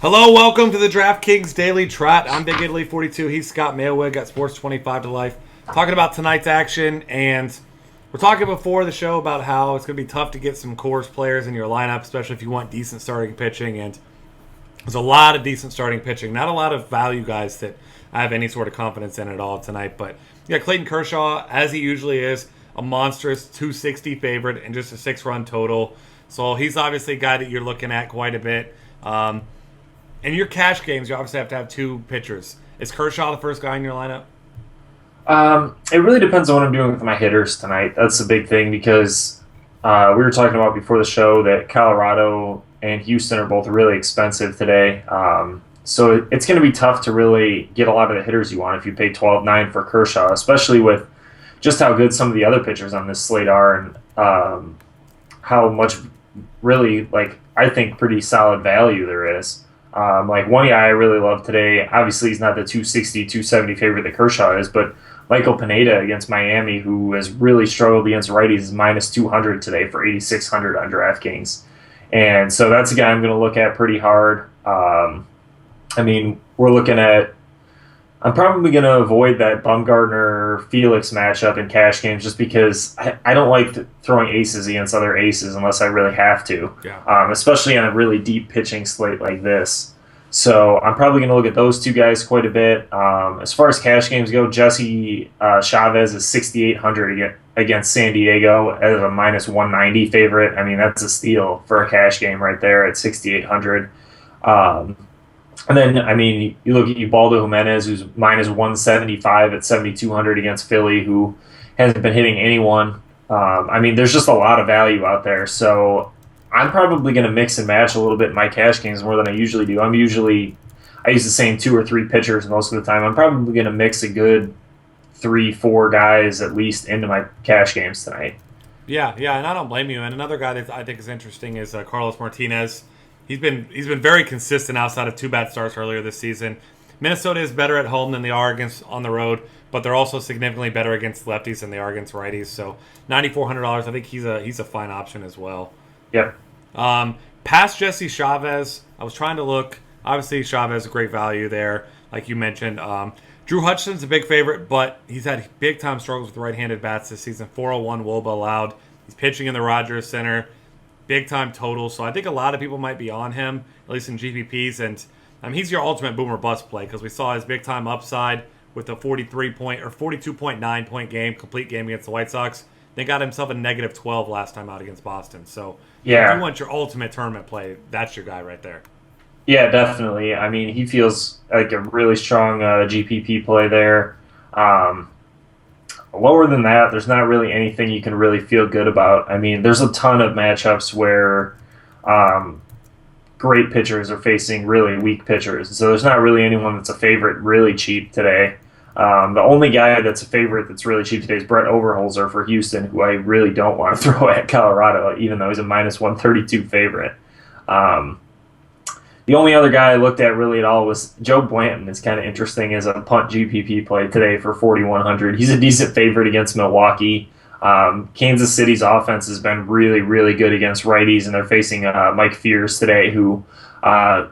Hello, welcome to the DraftKings Daily Trot. I'm Big Italy 42. He's Scott Mayowig at Sports 25 to Life. Talking about tonight's action, and we're talking before the show about how it's going to be tough to get some Coors players in your lineup, especially if you want decent starting pitching. And there's a lot of decent starting pitching, not a lot of value guys that I have any sort of confidence in at all tonight. But yeah, Clayton Kershaw, as he usually is, a monstrous 260 favorite and just a 6-run total. So he's obviously a guy that you're looking at quite a bit. In your cash games, you obviously have to have two pitchers. Is Kershaw the first guy in your lineup? It really depends on what I'm doing with my hitters tonight. That's the big thing because we were talking about before the show that Colorado and Houston are both really expensive today. So it's going to be tough to really get a lot of the hitters you want if you pay $12.9 for Kershaw, especially with just how good some of the other pitchers on this slate are and how much really, I think, pretty solid value there is. One guy I really love today, obviously he's not the 260, 270 favorite that Kershaw is, but Michael Pineda against Miami, who has really struggled against righties, is minus 200 today for 8,600 on DraftKings. And so that's a guy I'm going to look at pretty hard. We're looking at, I'm probably going to avoid that Bumgarner-Felix matchup in cash games just because I don't like throwing aces against other aces unless I really have to, especially on a really deep pitching slate like this. So I'm probably going to look at those two guys quite a bit. As far as cash games go, Jesse Chavez is 6,800 against San Diego as a minus 190 favorite. That's a steal for a cash game right there at 6,800. And then, you look at Ubaldo Jimenez, who's minus 175 at 7,200 against Philly, who hasn't been hitting anyone. There's just a lot of value out there. So I'm probably going to mix and match a little bit in my cash games more than I usually do. I use the same 2 or 3 pitchers most of the time. I'm probably going to mix a good 3-4 guys at least into my cash games tonight. Yeah, and I don't blame you. And another guy that I think is interesting is Carlos Martinez. He's been very consistent outside of 2 bad starts earlier this season. Minnesota is better at home than they are on the road, but they're also significantly better against lefties than they are against righties. So $9,400, I think he's a fine option as well. Yep. Past Jesse Chavez, I was trying to look. Obviously, Chavez is a great value there, like you mentioned. Drew Hutchison's a big favorite, but he's had big-time struggles with right-handed bats this season. 401 WOBA allowed. He's pitching in the Rogers Center. Big-time total. So I think a lot of people might be on him, at least in GPPs. And he's your ultimate boomer bust play because we saw his big-time upside with a 42.9 point game, complete game against the White Sox. They got himself a negative 12 last time out against Boston. So if you want your ultimate tournament play, that's your guy right there. Yeah, definitely. He feels like a really strong GPP play there. Lower than that, there's not really anything you can really feel good about. There's a ton of matchups where great pitchers are facing really weak pitchers. So there's not really anyone that's a favorite really cheap today. The only guy that's a favorite that's really cheap today is Brett Overholzer for Houston, who I really don't want to throw at Colorado, even though he's a minus 132 favorite. The only other guy I looked at really at all was Joe Blanton. It's kind of interesting as a punt GPP play today for 4,100. He's a decent favorite against Milwaukee. Kansas City's offense has been really, really good against righties, and they're facing Mike Fears today, who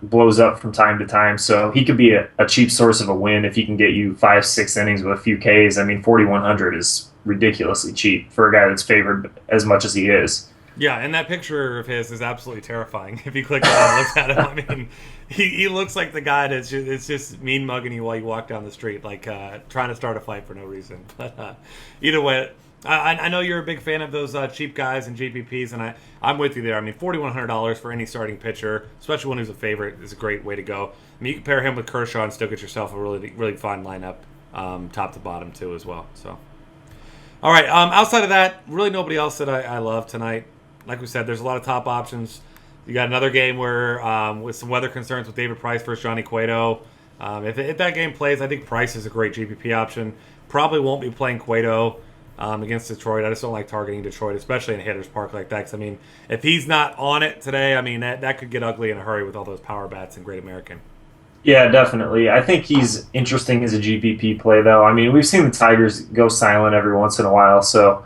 blows up from time to time. So he could be a cheap source of a win if he can get you 5-6 innings with a few Ks. 4,100 is ridiculously cheap for a guy that's favored as much as he is. Yeah, and that picture of his is absolutely terrifying. If you click on it and look at him, he looks like the guy that's just mean mugging you while you walk down the street, trying to start a fight for no reason. But either way, I know you're a big fan of those cheap guys and GPPs, and I'm with you there. $4,100 for any starting pitcher, especially one who's a favorite, is a great way to go. You can pair him with Kershaw and still get yourself a really, really fine lineup, top to bottom too as well. So, all right. Outside of that, really nobody else that I love tonight. Like we said, there's a lot of top options. You got another game where, with some weather concerns with David Price versus Johnny Cueto. If that game plays, I think Price is a great GPP option. Probably won't be playing Cueto against Detroit. I just don't like targeting Detroit, especially in a hitter's park like that. Because, if he's not on it today, that could get ugly in a hurry with all those power bats in Great American. Yeah, definitely. I think he's interesting as a GPP play, though. We've seen the Tigers go silent every once in a while, so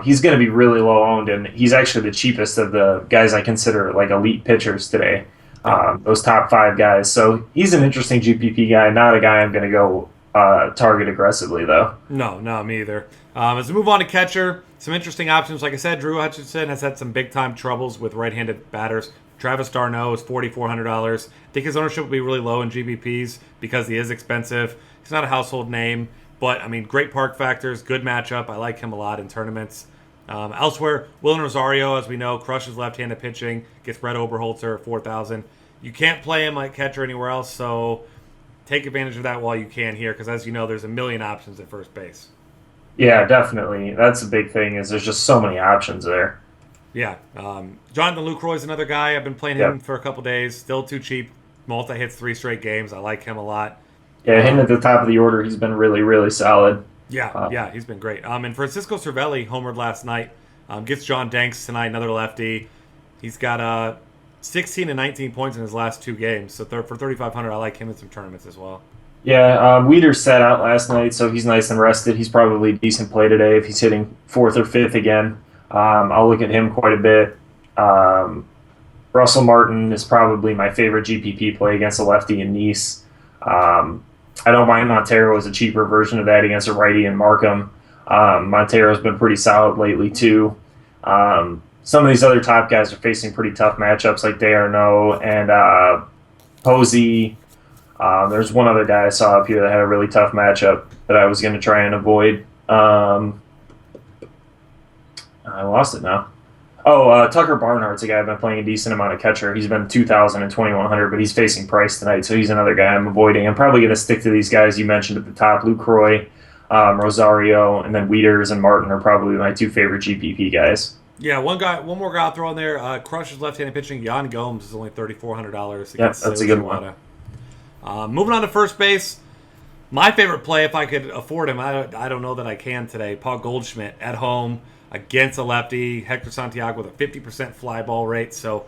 he's going to be really low owned, and he's actually the cheapest of the guys I consider elite pitchers today. those top 5 guys. So he's an interesting GPP guy, not a guy I'm going to go target aggressively, though. No, me either. As we move on to catcher, some interesting options. Like I said, Drew Hutchinson has had some big-time troubles with right-handed batters. Travis d'Arnaud is $4,400. I think his ownership will be really low in GPPs because he is expensive. He's not a household name, but, I mean, great park factors, good matchup. I like him a lot in tournaments. Elsewhere, Willen Rosario, as we know, crushes left-handed pitching, gets Brett Oberholzer at $4,000. You can't play him like catcher anywhere else, so take advantage of that while you can here, because as you know, there's a million options at first base. Yeah, definitely. That's a big thing, is there's just so many options there. Yeah. Jonathan Lucroy is another guy. I've been playing him for a couple days. Still too cheap. Malta hits 3 straight games. I like him a lot. Yeah, him at the top of the order, he's been really, really solid. Yeah, he's been great. And Francisco Cervelli homered last night. Gets John Danks tonight, another lefty. He's got 16 and 19 points in his last 2 games. So for 3,500, I like him in some tournaments as well. Yeah, Weeder sat out last night, so he's nice and rested. He's probably decent play today if he's hitting 4th or 5th again. I'll look at him quite a bit. Russell Martin is probably my favorite GPP play against a lefty in Nice. I don't mind Montero as a cheaper version of that against a righty in Markham. Montero's been pretty solid lately, too. Some of these other top guys are facing pretty tough matchups like d'Arnaud and Posey. There's one other guy I saw up here that had a really tough matchup that I was going to try and avoid. I lost it now. Tucker Barnhart's a guy I've been playing a decent amount of catcher. He's been 2,000 and 2,100, but he's facing Price tonight, so he's another guy I'm avoiding. I'm probably going to stick to these guys you mentioned at the top. Lucroy, Rosario, and then Weeders and Martin are probably my 2 favorite GPP guys. Yeah, one more guy I'll throw in there. Crushes left-handed pitching. Jan Gomes is only $3,400. Yeah, that's a good one. Moving on to first base. My favorite play, if I could afford him, I don't know that I can today. Paul Goldschmidt at home against a lefty. Hector Santiago with a 50% fly ball rate. So,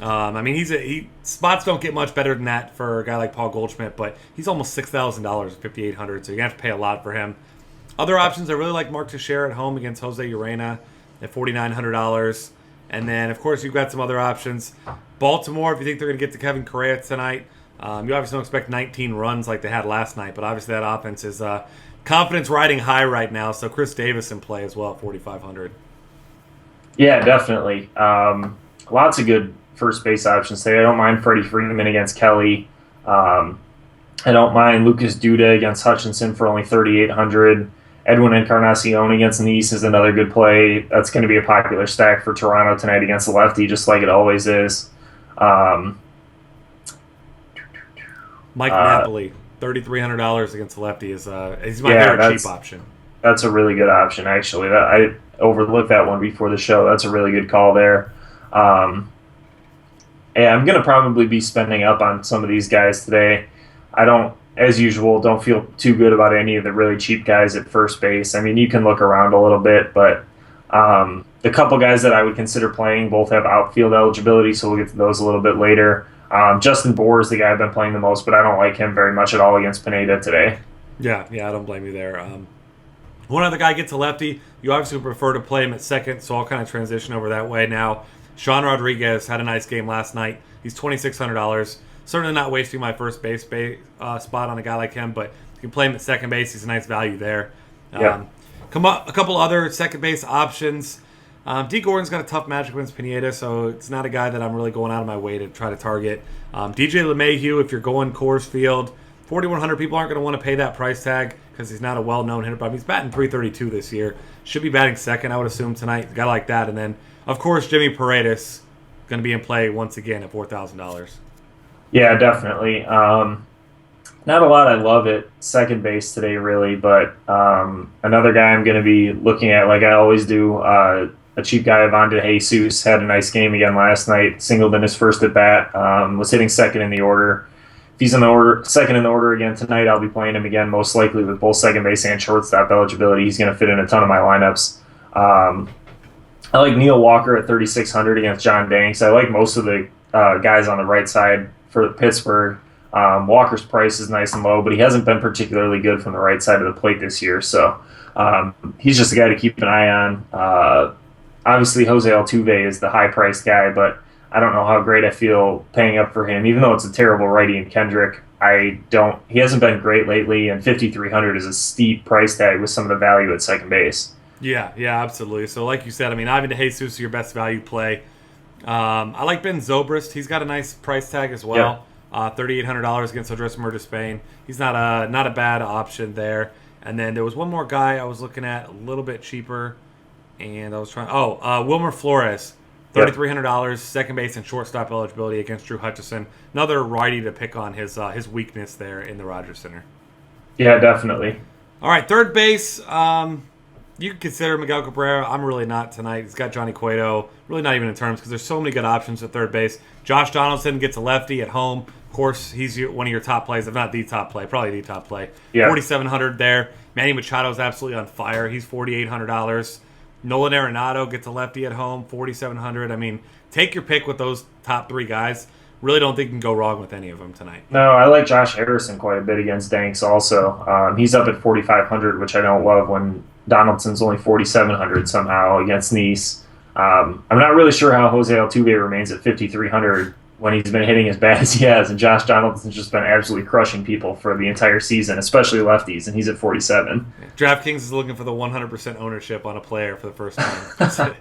I mean, spots don't get much better than that for a guy like Paul Goldschmidt, but he's almost $6,000 at $5,800, so you have to pay a lot for him. Other options, I really like Mark Teixeira at home against Jose Urena at $4,900. And then, of course, you've got some other options. Baltimore, if you think they're going to get to Kevin Correa tonight, you obviously don't expect 19 runs like they had last night, but obviously that offense is confidence riding high right now. So Chris Davis in play as well at 4,500. Yeah, definitely. Lots of good first base options today. I don't mind Freddie Freeman against Kelly. I don't mind Lucas Duda against Hutchinson for only 3,800. Edwin Encarnacion against Nice is another good play. That's going to be a popular stack for Toronto tonight against the lefty, just like it always is. Mike Napoli, $3,300 against the lefty is he's my favorite cheap option. That's a really good option, actually. I overlooked that one before the show. That's a really good call there. I'm going to probably be spending up on some of these guys today. I don't, as usual, don't feel too good about any of the really cheap guys at first base. I mean, you can look around a little bit, but the couple guys that I would consider playing both have outfield eligibility, so we'll get to those a little bit later. Justin Bohr is the guy I've been playing the most, but I don't like him very much at all against Pineda today. Yeah, I don't blame you there. One other guy gets a lefty. You obviously prefer to play him at second, so I'll kind of transition over that way now. Sean Rodriguez had a nice game last night. He's $2,600. Certainly not wasting my first base spot on a guy like him, but you can play him at second base. He's a nice value there. A couple other second base options. D. Gordon's got a tough matchup against Pineda, so it's not a guy that I'm really going out of my way to try to target. DJ LeMahieu, if you're going Coors Field, 4,100 people aren't going to want to pay that price tag because he's not a well-known hitter, but he's batting .332 this year. Should be batting second, I would assume, tonight. A guy like that. And then, of course, Jimmy Paredes going to be in play once again at $4,000. Yeah, definitely. Not a lot I love at second base today, really, but another guy I'm going to be looking at, like I always do, a cheap guy, Ivan De Jesus, had a nice game again last night, singled in his first at-bat, was hitting second in the order. If he's second in the order again tonight, I'll be playing him again, most likely with both second base and shortstop eligibility. He's going to fit in a ton of my lineups. I like Neil Walker at 3,600 against John Danks. I like most of the guys on the right side for Pittsburgh. Walker's price is nice and low, but he hasn't been particularly good from the right side of the plate this year, so he's just a guy to keep an eye on. Obviously, Jose Altuve is the high-priced guy, but I don't know how great I feel paying up for him, even though it's a terrible righty in Kendrick. He hasn't been great lately, and 5,300 is a steep price tag with some of the value at second base. Yeah, absolutely. So like you said, I mean, Ivan DeJesus is your best value play. I like Ben Zobrist. He's got a nice price tag as well. $3,800 against Odrisamer Spain. He's not a bad option there. And then there was one more guy I was looking at a little bit cheaper, and I was trying. Wilmer Flores, $3,300, second base and shortstop eligibility against Drew Hutchison. Another righty to pick on his weakness there in the Rogers Center. Yeah, definitely. All right, third base. You can consider Miguel Cabrera. I'm really not tonight. He's got Johnny Cueto. Really not even in terms because there's so many good options at third base. Josh Donaldson gets a lefty at home. Of course, he's one of your top plays, if not the top play, probably the top play. Yeah. $4,700 there. Manny Machado is absolutely on fire. He's $4,800. Nolan Arenado gets a lefty at home, $4,700. I mean, take your pick with those top three guys. Really don't think you can go wrong with any of them tonight. No, I like Josh Harrison quite a bit against Danks also. He's up at 4,500, which I don't love when Donaldson's only 4,700 somehow against Nice. I'm not really sure how Jose Altuve remains at 5,300 when he's been hitting as bad as he has, and Josh Donaldson's just been absolutely crushing people for the entire season, especially lefties, and he's at 47. DraftKings is looking for the 100% ownership on a player for the first time.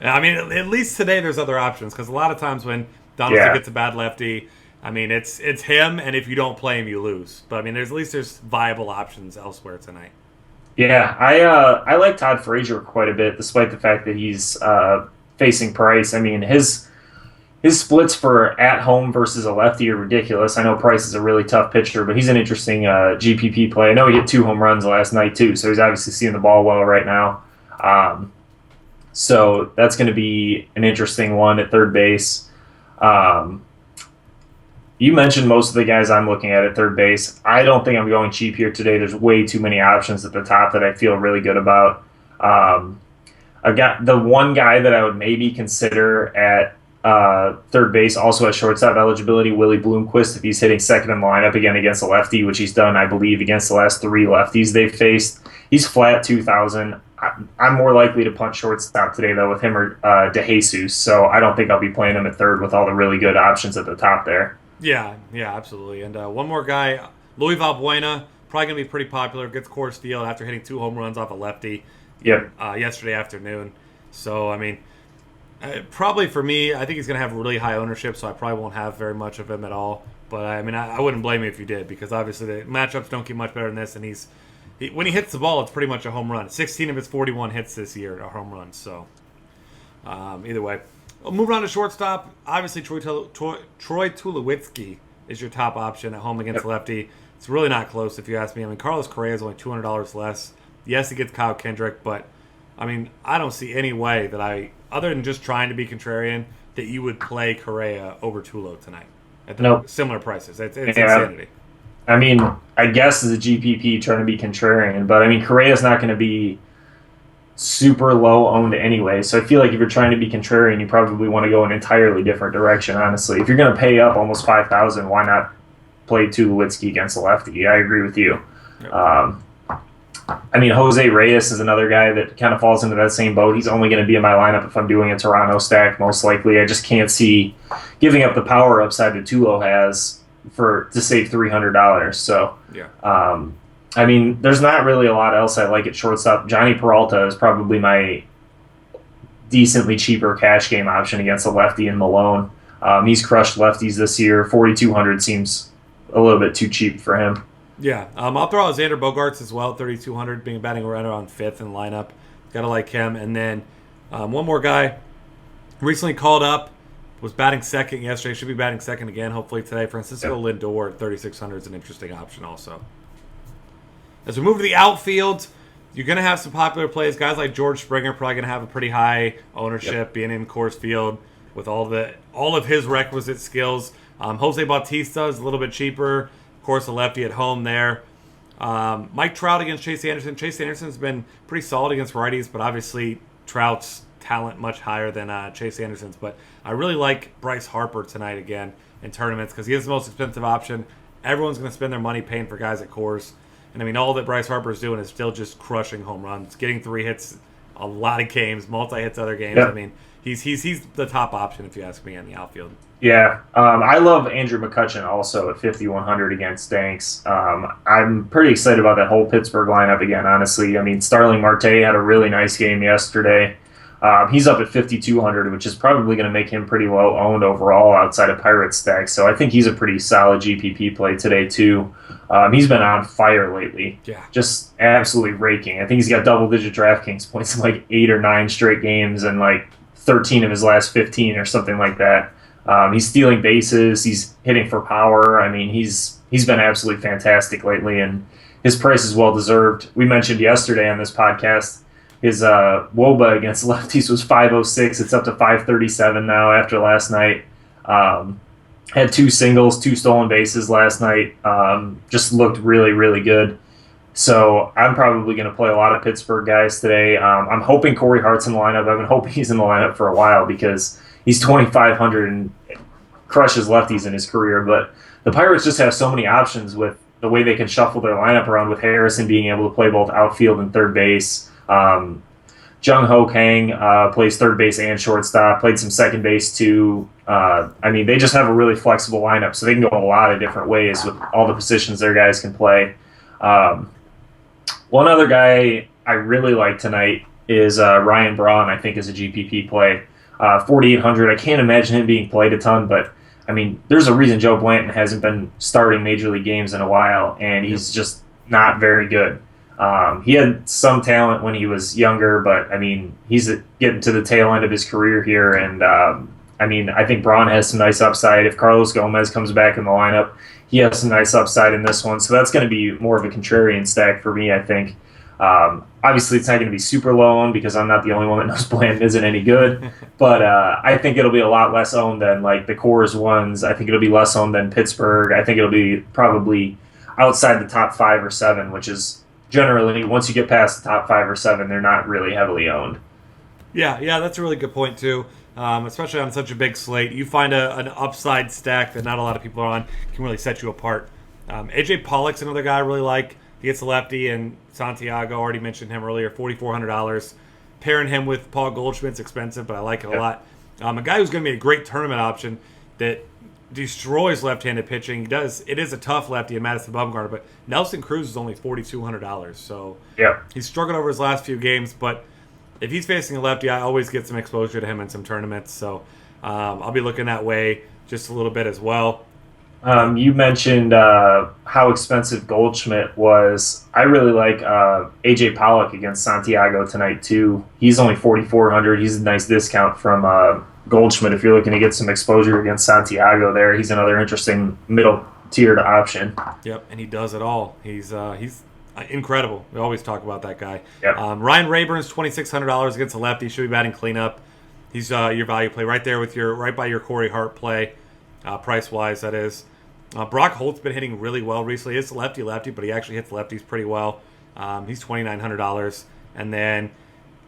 I mean, at least today there's other options, because a lot of times when Donaldson gets a bad lefty, I mean, it's him, and if you don't play him, you lose. But, I mean, there's viable options elsewhere tonight. Yeah, I like Todd Frazier quite a bit, despite the fact that he's facing Price. I mean, his splits for at home versus a lefty are ridiculous. I know Price is a really tough pitcher, but he's an interesting GPP play. I know he hit 2 home runs last night too, so he's obviously seeing the ball well right now. So that's going to be an interesting one at third base. You mentioned most of the guys I'm looking at third base. I don't think I'm going cheap here today. There's way too many options at the top that I feel really good about. I've got the one guy that I would maybe consider at third base, also has shortstop eligibility, Willie Bloomquist, if he's hitting second in the lineup again against a lefty, which he's done, I believe, against the last 3 lefties they've faced. He's flat 2,000. I'm more likely to punt shortstop today, though, with him or DeJesus, so I don't think I'll be playing him at third with all the really good options at the top there. Yeah, absolutely. And one more guy, Louis Valbuena, probably going to be pretty popular, gets Coors Field after hitting 2 home runs off a lefty yesterday afternoon. So, I mean, probably for me, I think he's going to have really high ownership, so I probably won't have very much of him at all. But, I mean, I wouldn't blame you if you did, because obviously the matchups don't get much better than this, and when he hits the ball, it's pretty much a home run. 16 of his 41 hits this year are home runs, so either way. Moving on to shortstop, obviously Troy Tulowitzki is your top option at home against lefty. It's really not close if you ask me. I mean, Carlos Correa is only $200 less. Yes, he gets Kyle Kendrick, but, I mean, I don't see any way that other than just trying to be contrarian, that you would play Correa over Tulo tonight at similar prices. It's insanity. I mean, I guess as a GPP trying to be contrarian, but, I mean, Correa's not going to be super low owned anyway, so I feel like if you're trying to be contrarian, you probably want to go an entirely different direction, honestly. If you're going to pay up almost $5,000, why not play Tulowitzki against a lefty? I agree with you. Yep. I mean, Jose Reyes is another guy that kind of falls into that same boat. He's only going to be in my lineup if I'm doing a Toronto stack, most likely. I just can't see giving up the power upside that Tulo has to save $300. So, I mean, there's not really a lot else I like at shortstop. Johnny Peralta is probably my decently cheaper cash game option against a lefty in Malone. He's crushed lefties this year. 4,200 seems a little bit too cheap for him. Yeah, I'll throw out Xander Bogaerts as well, 3,200, being batting right around 5th in the lineup. Gotta like him. And then one more guy recently called up, was batting second yesterday, should be batting second again hopefully today. Francisco Lindor, 3,600 is an interesting option also. As we move to the outfield, you're going to have some popular plays. Guys like George Springer probably going to have a pretty high ownership, being in Coors Field with all of his requisite skills. Jose Bautista is a little bit cheaper. Of course, a lefty at home there. Mike Trout against Chase Anderson. Chase Anderson's been pretty solid against righties, but obviously Trout's talent much higher than Chase Anderson's. But I really like Bryce Harper tonight again in tournaments because he is the most expensive option. Everyone's going to spend their money paying for guys at Coors. And, I mean, all that Bryce Harper is doing is still just crushing home runs, getting 3 hits a lot of games, multi-hits other games. I mean, he's the top option if you ask me on the outfield. Yeah, I love Andrew McCutchen also at 5,100 against Danks. I'm pretty excited about that whole Pittsburgh lineup again, honestly. I mean, Starling Marte had a really nice game yesterday. He's up at 5,200, which is probably going to make him pretty low owned overall outside of Pirates stack. So I think he's a pretty solid GPP play today, too. He's been on fire lately. Yeah. Just absolutely raking. I think he's got double-digit DraftKings points in like 8 or 9 straight games and like 13 of his last 15 or something like that. He's stealing bases. He's hitting for power. I mean, he's been absolutely fantastic lately, and his price is well deserved. We mentioned yesterday on this podcast his WOBA against lefties was 506. It's up to 537 now after last night. Had 2 singles, 2 stolen bases last night. Just looked really, really good. So I'm probably going to play a lot of Pittsburgh guys today. I'm hoping Corey Hart's in the lineup. I've been hoping he's in the lineup for a while because he's 2,500 and crushes lefties in his career. But the Pirates just have so many options with the way they can shuffle their lineup around, with Harrison being able to play both outfield and third base. Jung Ho Kang plays third base and shortstop, played some second base too. I mean, they just have a really flexible lineup, so they can go a lot of different ways with all the positions their guys can play. One other guy I really like tonight is Ryan Braun, I think, is a GPP play. 4,800. I can't imagine him being played a ton, but I mean, there's a reason Joe Blanton hasn't been starting Major League games in a while, and he's just not very good. He had some talent when he was younger, but I mean, he's getting to the tail end of his career here, and I mean, I think Braun has some nice upside. If Carlos Gomez comes back in the lineup, he has some nice upside in this one, so that's going to be more of a contrarian stack for me, I think. Obviously, it's not going to be super low owned because I'm not the only one that knows Blanton isn't any good. But I think it'll be a lot less owned than like the Coors ones. I think it'll be less owned than Pittsburgh. I think it'll be probably outside the top 5 or 7, which is generally, once you get past the top 5 or 7, they're not really heavily owned. Yeah, that's a really good point too. Especially on such a big slate, you find an upside stack that not a lot of people are on can really set you apart. AJ Pollock's another guy I really like. He gets a lefty, and Santiago, already mentioned him earlier, $4,400. Pairing him with Paul Goldschmidt's expensive, but I like it a lot. A guy who's going to be a great tournament option that destroys left-handed pitching. It is a tough lefty in Madison Bumgarner, but Nelson Cruz is only $4,200. So he's struggled over his last few games, but if he's facing a lefty, I always get some exposure to him in some tournaments. So I'll be looking that way just a little bit as well. You mentioned how expensive Goldschmidt was. I really like AJ Pollock against Santiago tonight too. He's only 4,400. He's a nice discount from Goldschmidt if you're looking to get some exposure against Santiago there. He's another interesting middle tiered option. Yep, and he does it all. He's incredible. We always talk about that guy. Yep. Ryan Rayburn's $2,600 against a lefty. Should be batting cleanup. He's your value play right there with right by your Corey Hart play, price wise that is. Brock Holt's been hitting really well recently. It's lefty, but he actually hits lefties pretty well. He's $2,900. And then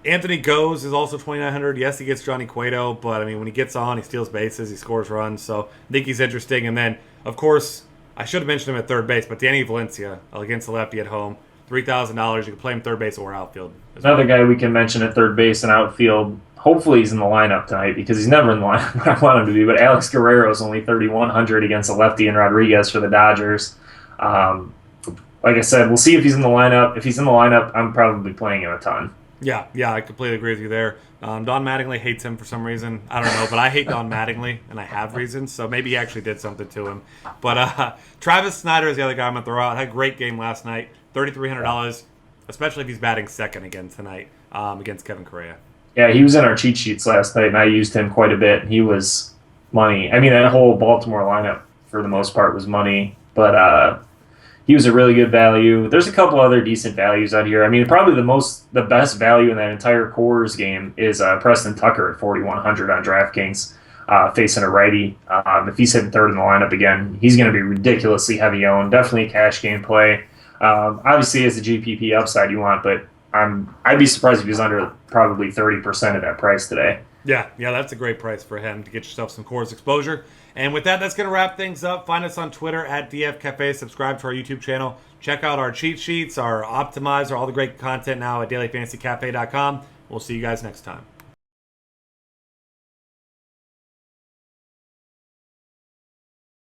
Anthony Goes is also $2,900. Yes, he gets Johnny Cueto, but I mean, when he gets on, he steals bases, he scores runs. So I think he's interesting. And then, of course, I should have mentioned him at third base, but Danny Valencia against the lefty at home, $3,000. You can play him third base or outfield. Another guy we can mention at third base and outfield. Hopefully he's in the lineup tonight because he's never in the lineup when I want him to be. But Alex Guerrero is only 3,100 against a lefty and Rodriguez for the Dodgers. Like I said, we'll see if he's in the lineup. If he's in the lineup, I'm probably playing him a ton. Yeah, I completely agree with you there. Don Mattingly hates him for some reason. I don't know, but I hate Don Mattingly, and I have reasons, so maybe he actually did something to him. But Travis Snyder is the other guy I'm going to throw out. Had a great game last night, $3,300, especially if he's batting second again tonight against Kevin Correa. Yeah, he was in our cheat sheets last night, and I used him quite a bit. He was money. I mean, that whole Baltimore lineup, for the most part, was money. But he was a really good value. There's a couple other decent values out here. I mean, probably the best value in that entire Coors game is Preston Tucker at 4,100 on DraftKings, facing a righty. If he's hitting third in the lineup again, he's going to be ridiculously heavy owned. Definitely a cash game play. Obviously, as a GPP upside you want, but I'd be surprised if he's under probably 30% of that price today. Yeah, that's a great price for him to get yourself some Coors exposure. And with that, that's going to wrap things up. Find us on Twitter at DF Cafe. Subscribe to our YouTube channel. Check out our cheat sheets, our optimizer, all the great content now at dailyfantasycafe.com. We'll see you guys next time.